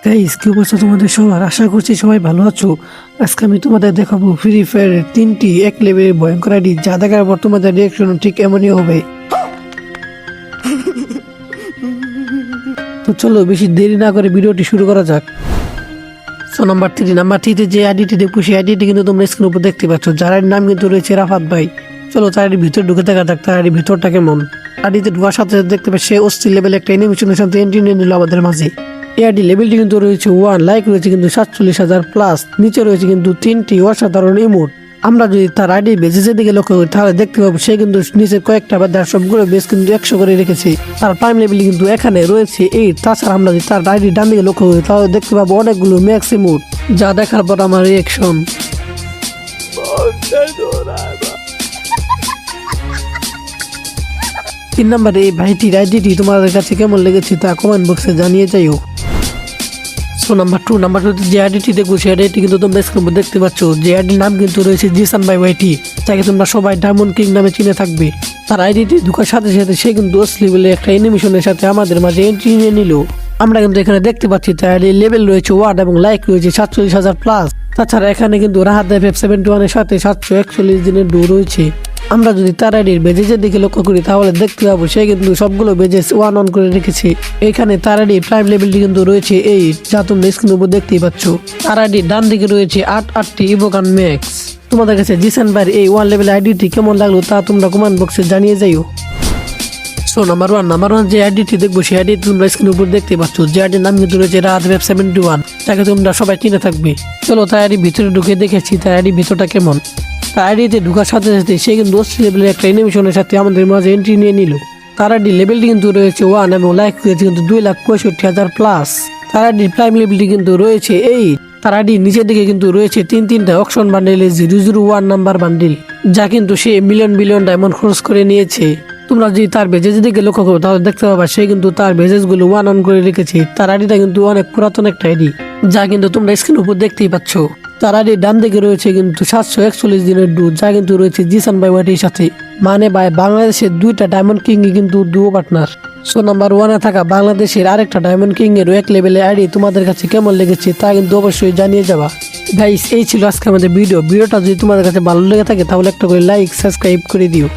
Guys কি অবস্থা তোমাদের সবার? আশা করছি সবাই ভালো আছো। আজকে আমি তোমাদের দেখাবো ফ্রি ফায়ারের 3টি এক লেভেলের ভয়ঙ্কর আইডি, যা দেখার পর তোমাদের রিয়াকশন ঠিক এমনই হবে। তো চলো বেশি দেরি না করে ভিডিওটি শুরু করা যাক। সো নাম্বার থ্রিতে যে আইডিটি দেখবো সেই আইডিটি কিন্তু তোমরা স্ক্রিনের উপর দেখতে পাচ্ছ, যার নাম কিন্তু রয়েছে রাফাত ভাই। চলো তার আইডির ভিতরে ঢুকে দেখা যাক তার আইডির ভিতরটা কেমন। আইডিতে ঢোকার সাথে সাথে দেখতে পাচ্ছি সে অস্থির লেভেল একটা অ্যানিমেশনের সাথে এন্ট্রি নিয়ে নিল আমাদের মাঝে। এআইডি লেভেলটি কিন্তু রয়েছে 1, লাইক রয়েছে কিন্তু 47,000 প্লাস, নিচে রয়েছে কিন্তু 3টি অসাধারণ ইমোট। আমরা যদি তার আইডি বেজের দিকে লক্ষ্য করি তাহলে দেখতে পাবো সে কিন্তু নিচে কয়েকটা বা সবগুলো বেস কিন্তু 100 করে রেখেছে। তার প্রাইম লেভেল কিন্তু এখানে রয়েছে 8। তাছাড়া আমরা যদি তার আইডি ডান দিকে লক্ষ্য করি তাহলে দেখতে পাবো অনেকগুলো ম্যাক্স ইমোট, যা দেখার পর আমার রিয়াকশন। 3 নম্বরে এই ভাইটির আইডিটি তোমাদের কাছে কেমন লেগেছে তা কমেন্ট বক্সে জানিয়ে যাইও। সো নাম্বার টুতে যে আইডিটি দেখবো সেই আইডিটি কিন্তু তোমরা স্ক্রিনে দেখতে পাচ্ছ। যে আইডির নাম কিন্তু রয়েছে জিসান ভাই ওয়াইটি, যাকে তোমরা সবাই ডায়মন্ড কিং নামে চিনে থাকবে। তার আইডিটি ঢোকার সাথে সাথে সে কিন্তু অশ্লীল বলে একটা অ্যানিমেশনের সাথে আমাদের মাঝে এন্ট্রি নিয়ে নিল। আমরা কিন্তু এখানে দেখতে পাচ্ছি তার আইডির লেভেল রয়েছে 1 এবং লাইক রয়েছে 47,000 প্লাস। তাছাড়া এখানে কিন্তু রাহাত FF71 এর সাথে 741 দিনের ডু রয়েছে। আমরা যদি তার আইডির বেজেজের দিকে লক্ষ্য করি তাহলে দেখতে পাবো সে কিন্তু সবগুলো বেজেস 1 অন করে রেখেছে। এখানে তার আইডির প্রাইম লেভেলটি কিন্তু রয়েছে 8, যা তোমরা স্ক্রিনের উপর দেখতেই পাচ্ছ। তার আইডির ডান দিকে রয়েছে 8টি ইভোগান ম্যাক্স। তোমাদের কাছে জিসান ভাইয়ের এই 1 লেভেল আইডিটি কেমন লাগলো তা তোমরা কমেন্ট বক্সে জানিয়ে যাইও। সো নাম্বার ওয়ান যে আইডিটি দেখবো সেই আইডি তোমরা স্ক্রিনের উপর দেখতে পাচ্ছ। যে আইডির নাম কিন্তু রয়েছে রাহাত FF71, যাকে তোমরা সবাই চিনে থাকবে। চলো তার আইডির ভিতরে ঢুকে দেখেছি তার আইডির ভিতরটা কেমন। তার আইডিতে ঢোকার সাথে সাথে সে কিন্তু অশ্লীল লেভেলের একটা অ্যানিমেশনের সাথে আমাদের মাঝে এন্ট্রি নিয়ে নিল। তার আইডি লেভেলটি কিন্তু রয়েছে 1 এবং লাইক রয়েছে কিন্তু 2,65,000 প্লাস। তার আইডির প্রাইম লেভেলটি কিন্তু রয়েছে 8। তার আইডির নিচের দিকে কিন্তু রয়েছে তিনটা অকশন বান্ডেলের 001 নাম্বার বান্ডিল, যা কিন্তু সে মিলিয়ন ডায়মন্ড খরচ করে নিয়েছে। তোমরা যদি তার বেজের দিকে লক্ষ্য করো তাহলে দেখতে পাবা সে কিন্তু তার বেজেস গুলো 1 অন করে রেখেছে। তার আইডিটা কিন্তু অনেক পুরাতন একটা আইডি, যা কিন্তু তোমরা স্ক্রিনের উপর দেখতেই পাচ্ছ। তার আইডির ডান দিকে রয়েছে কিন্তু 741 দিনের ডু, যা কিন্তু রয়েছে জিসান ভাই ওয়াইটির সাথে। মানে ভাই বাংলাদেশের 2টা ডায়মন্ড কিং কিন্তু ডুও পার্টনার। সো নাম্বার 1-এ থাকা বাংলাদেশের আরেকটা ডায়মন্ড কিং এর এক লেভেলের আইডি তোমাদের কাছে কেমন লেগেছে তা কিন্তু অবশ্যই জানিয়ে যাবা। গাইস এই ছিল আজকে আমাদের ভিডিওটা যদি তোমাদের কাছে ভালো লেগে থাকে তাহলে একটা করে লাইক সাবস্ক্রাইব করে দিও।